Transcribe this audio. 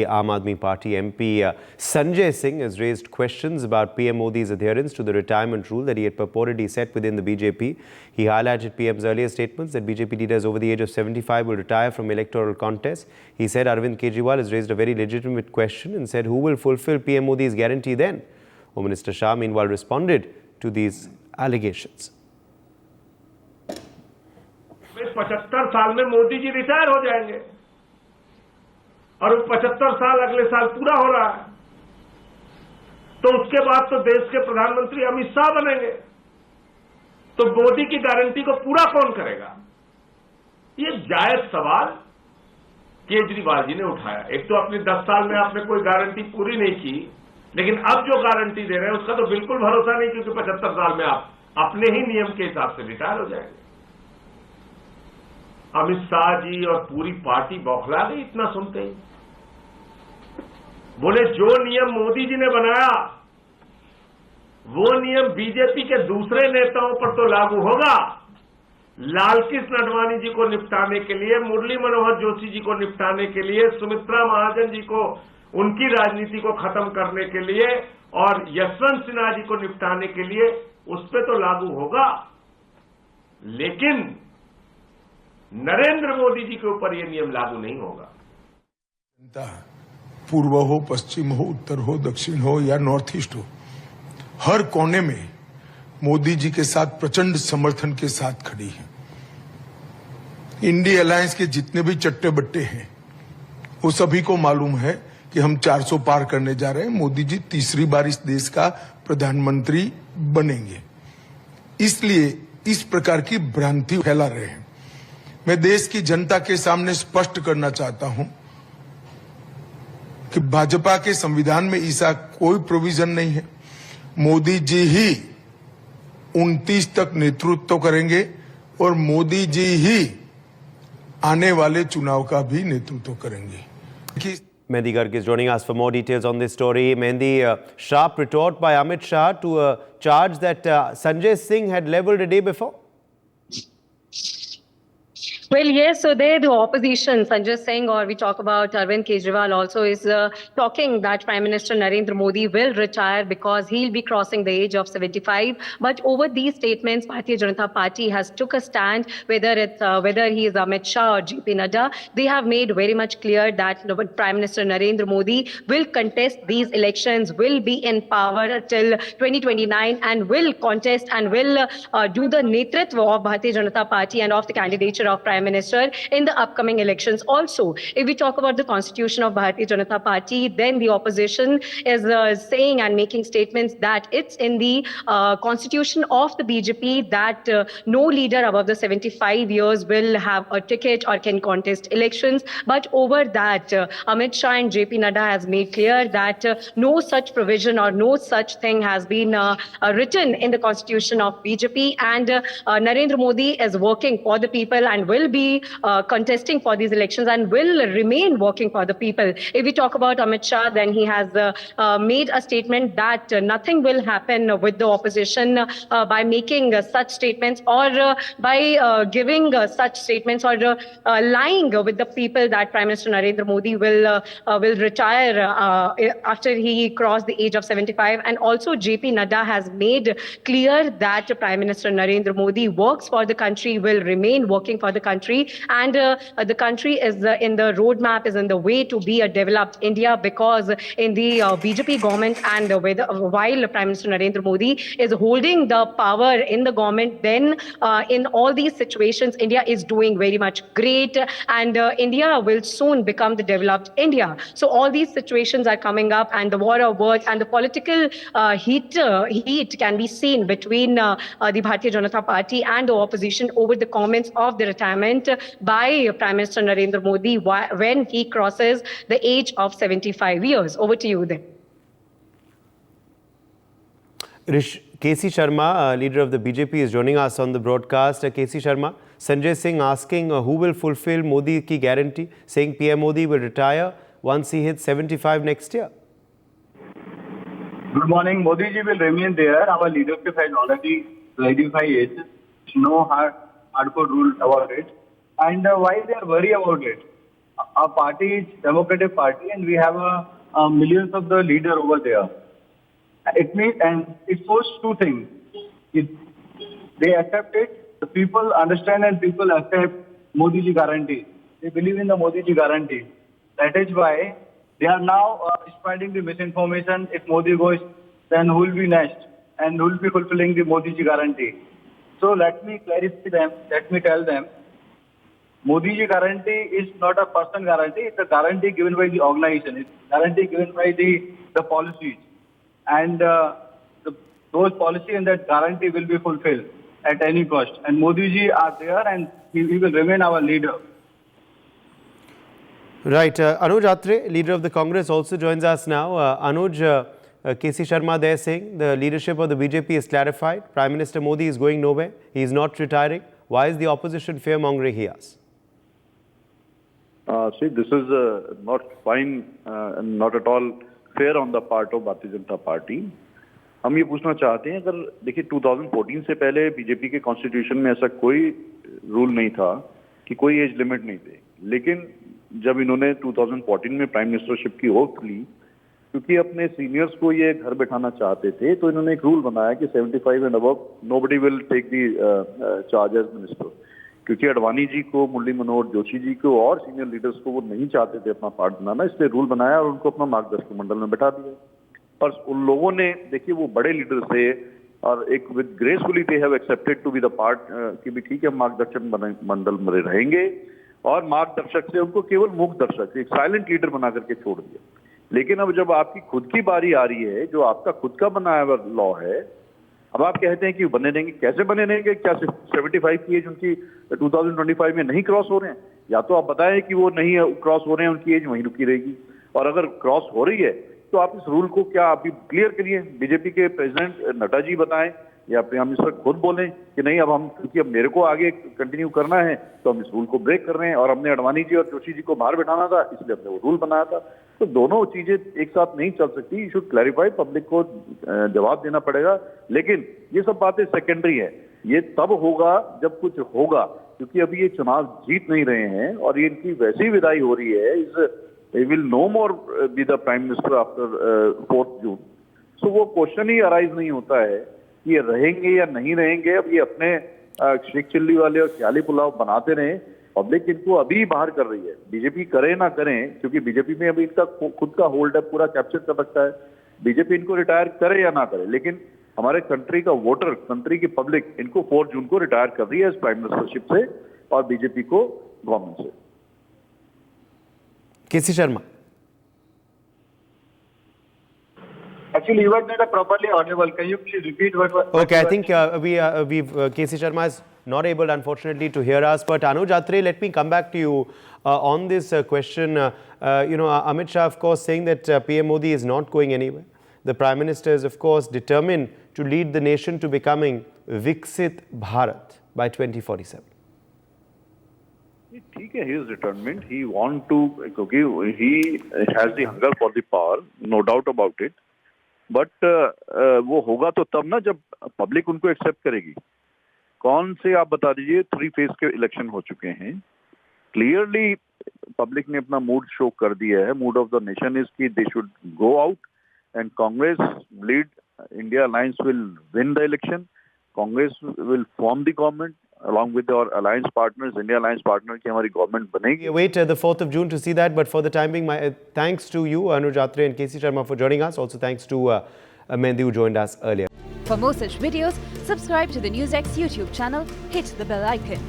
Aam Aadmi Party MP Sanjay Singh has raised questions about PM Modi's adherence to the retirement rule that he had purportedly set within the BJP. He highlighted PM's earlier statements that BJP leaders over the age of 75 will retire from electoral contests. He said Arvind Kejriwal has raised a very legitimate question and said who will fulfill PM Modi's guarantee then? Home Minister Shah meanwhile responded to these allegations. 75 साल में Modi ji retire हो जाएंगे और 75 साल अगले साल पूरा हो रहा है, तो उसके बाद तो देश के प्रधानमंत्री अमित शाह बनेंगे, तो मोदी की गारंटी को पूरा कौन करेगा? ये जायज सवाल केजरीवाल जी ने उठाया। एक तो अपने 10 साल में आपने कोई गारंटी पूरी नहीं की, लेकिन अब जो गारंटी दे रहे हैं उसका तो बिल्कुल भरोसा नहीं, क्योंकि 75 साल में आप अपने ही नियम के हिसाब से रिटायर हो जाएंगे। अमित शाह जी और पूरी पार्टी बौखला गई इतना सुनते ही। बोले जो नियम मोदी जी ने बनाया वो नियम बीजेपी के दूसरे नेताओं पर तो लागू होगा। लालकृष्ण आडवाणी जी को निपटाने के लिए, मुरली मनोहर जोशी जी को निपटाने के लिए, सुमित्रा महाजन जी को उनकी राजनीति को खत्म करने के लिए और यशवंत सिन्हा जी को निपटाने के लिए उस पर तो लागू होगा, लेकिन नरेंद्र मोदी जी के ऊपर यह नियम लागू नहीं होगा। पूर्व हो, पश्चिम हो, उत्तर हो, दक्षिण हो या नॉर्थ ईस्ट हो, हर कोने में मोदी जी के साथ प्रचंड समर्थन के साथ खड़ी है। इंडिया अलायंस के जितने भी चट्टे बट्टे हैं वो सभी को मालूम है कि हम 400 पार करने जा रहे हैं। मोदी जी तीसरी बार इस देश का प्रधानमंत्री बनेंगे, इसलिए इस प्रकार की भ्रांति फैला रहे हैं। मैं देश की जनता के सामने स्पष्ट करना चाहता हूं कि भाजपा के संविधान में ऐसा कोई प्रोविजन नहीं है। मोदी जी ही 29 तक नेतृत्व करेंगे और मोदी जी ही आने वाले चुनाव का भी नेतृत्व करेंगे। Mehendi Garg is joining us for more details on this story. Mehendi, sharp retort by Amit Shah to a charge that Sanjay Singh had levelled a day before. Well, yes, so there the opposition, Sanjay Singh, or we talk about Arvind Kejriwal also, is talking that Prime Minister Narendra Modi will retire because he'll be crossing the age of 75. But over these statements, Bharatiya Janata Party has took a stand, whether he is Amit Shah or JP Nadda. They have made very much clear that Prime Minister Narendra Modi will contest these elections, will be in power till 2029 and will contest and will do the netritva of Bharatiya Janata Party and of the candidature of Prime Minister in the upcoming elections. Also, if we talk about the constitution of Bharatiya Janata Party, then the opposition is saying and making statements that it's in the constitution of the BJP that no leader above the 75 years will have a ticket or can contest elections. But over that, Amit Shah and JP Nadda has made clear that no such provision or no such thing has been written in the constitution of BJP, and Narendra Modi is working for the people and will be contesting for these elections and will remain working for the people. If we talk about Amit Shah, then he has made a statement that nothing will happen with the opposition by making such statements or by giving such statements or lying with the people that Prime Minister Narendra Modi will retire after he crossed the age of 75. And also JP Nadda has made clear that Prime Minister Narendra Modi works for the country, will remain working for the country, and the country is in the roadmap, is in the way to be a developed India, because in the BJP government and while Prime Minister Narendra Modi is holding the power in the government, then in all these situations India is doing very much great, and India will soon become the developed India. So all these situations are coming up, and the war of words and the political heat can be seen between the Bharatiya Janata Party and the opposition over the comments of the retirement by Prime Minister Narendra Modi when he crosses the age of 75 years. Over to you then. KC Sharma, leader of the BJP, is joining us on the broadcast. KC Sharma, Sanjay Singh asking who will fulfill Modi ki guarantee, saying PM Modi will retire once he hits 75 next year. Good morning. Modi ji will remain there. Our leadership has already clarified it. No hardcore rule about it. And why they are worried about it? our party is democratic party, and we have millions of the leader over there. It means, and it shows two things. They accept it. The people understand and people accept Modi ji guarantee. They believe in the Modi ji guarantee. That is why they are now spreading the misinformation. If Modi goes, then who will be next? And who will be fulfilling the Modi ji guarantee? So let me clarify them. Let me tell them. Modi ji guarantee is not a personal guarantee. It's a guarantee given by the organization. It's a guarantee given by the policies. And those policies and that guarantee will be fulfilled at any cost. And Modi ji are there, and he will remain our leader. Right. Anuj Atre, leader of the Congress, also joins us now. Anuj, KC Sharma there saying the leadership of the BJP is clarified. Prime Minister Modi is going nowhere. He is not retiring. Why is the opposition fear-mongering, he asks? See, this is not fine and not at all fair on the part of Bharatiya Janata Party. हम ये पूछना चाहते हैं, अगर देखिए 2014 से पहले BJP के कॉन्स्टिट्यूशन में ऐसा कोई रूल नहीं था कि कोई एज लिमिट नहीं थे, लेकिन जब इन्होंने 2014 में प्राइम मिनिस्टरशिप की ओथ ली, क्योंकि अपने सीनियर्स को ये घर बैठाना चाहते थे, तो इन्होंने एक रूल बनाया कि 75 and above nobody will take the charge as minister, क्योंकि अडवाणी जी को, मुरली मनोहर जोशी जी को और सीनियर लीडर्स को वो नहीं चाहते थे अपना पार्ट बनाना, इसलिए रूल बनाया और उनको अपना मार्गदर्शक मंडल में बैठा दिया। और उन लोगों ने, देखिए वो बड़े लीडर थे और एक with gracefully they have accepted to be the part कि भी ठीक है, मार्गदर्शक मंडल में रहेंगे, और मार्गदर्शक से उनको केवल मूक दर्शक, एक साइलेंट लीडर बना करके छोड़ दिया। लेकिन अब जब आपकी खुद की बारी आ रही है, जो आपका खुद का बनाया हुआ लॉ है, अब आप कहते हैं कि बने रहेंगे। कैसे बने रहेंगे? क्या 75 की एज उनकी 2025 में नहीं क्रॉस हो रहे हैं? या तो आप बताएं कि वो नहीं क्रॉस हो रहे हैं, उनकी एज वहीं रुकी रहेगी, और अगर क्रॉस हो रही है तो आप इस रूल को क्या अभी क्लियर करिए। बीजेपी के प्रेसिडेंट नड्डा जी बताएं या प्राइम मिनिस्टर खुद बोलें कि नहीं, अब हम, क्योंकि अब मेरे को आगे कंटिन्यू करना है तो हम इस रूल को ब्रेक कर रहे हैं, और हमने अडवाणी जी और जोशी जी को बाहर बैठाना था, इसलिए हमने वो रूल बनाया था। तो दोनों चीजें एक साथ नहीं चल सकती। यू शुड क्लैरिफाई, पब्लिक को जवाब देना पड़ेगा। लेकिन ये सब बातें सेकेंडरी है, ये तब होगा जब कुछ होगा, क्योंकि अभी ये चुनाव जीत नहीं रहे हैं और ये इनकी वैसी विदाई हो रही है। They will no more be the prime minister after 4th June. So वो क्वेश्चन ही अराइज नहीं होता है कि ये रहेंगे या नहीं रहेंगे। अब ये अपने शेख चिल्ली वाले और ख्याली पुलाव बनाते रहे, पब्लिक इनको अभी बाहर कर रही है। बीजेपी करे ना करें, क्योंकि बीजेपी में अभी इनका खुद का होल्ड है, पूरा कैप्चर कर रखा है। बीजेपी इनको रिटायर करे या ना करे, लेकिन हमारे कंट्री का वोटर, कंट्री की पब्लिक इनको 4 जून को रिटायर कर रही है इस प्राइम मिनिस्टरशिप से और बीजेपी को गवर्नमेंट से। KC Sharma. Actually, you were not properly audible. Can you please repeat what? Okay, I think KC Sharma is not able, unfortunately, to hear us. But Anuj Atre, let me come back to you on this question. Amit Shah, of course, saying that PM Modi is not going anywhere. The Prime Minister is, of course, determined to lead the nation to becoming Viksit Bharat by 2047. ठीक है, he is determined. He want to, क्योंकि he has the hunger for the power, no doubt about it. But वो होगा तो तब ना जब public उनको एक्सेप्ट करेगी। कौन से आप बता दीजिए 3 फेज के इलेक्शन हो चुके हैं, क्लियरली पब्लिक ने अपना मूड शो कर दिया है। Mood of the nation is कि they should go out and Congress lead India alliance will win the election. Congress will form the government along with our alliance partners, India alliance partner, कि हमारी government बनेगी। Wait the 4th of June to see that, but for the time being, thanks to you, Anuj Atre and KC Sharma, for joining us. Also thanks to Mehndi, who joined us earlier. For more such videos, subscribe to the NewsX YouTube channel, hit the bell icon.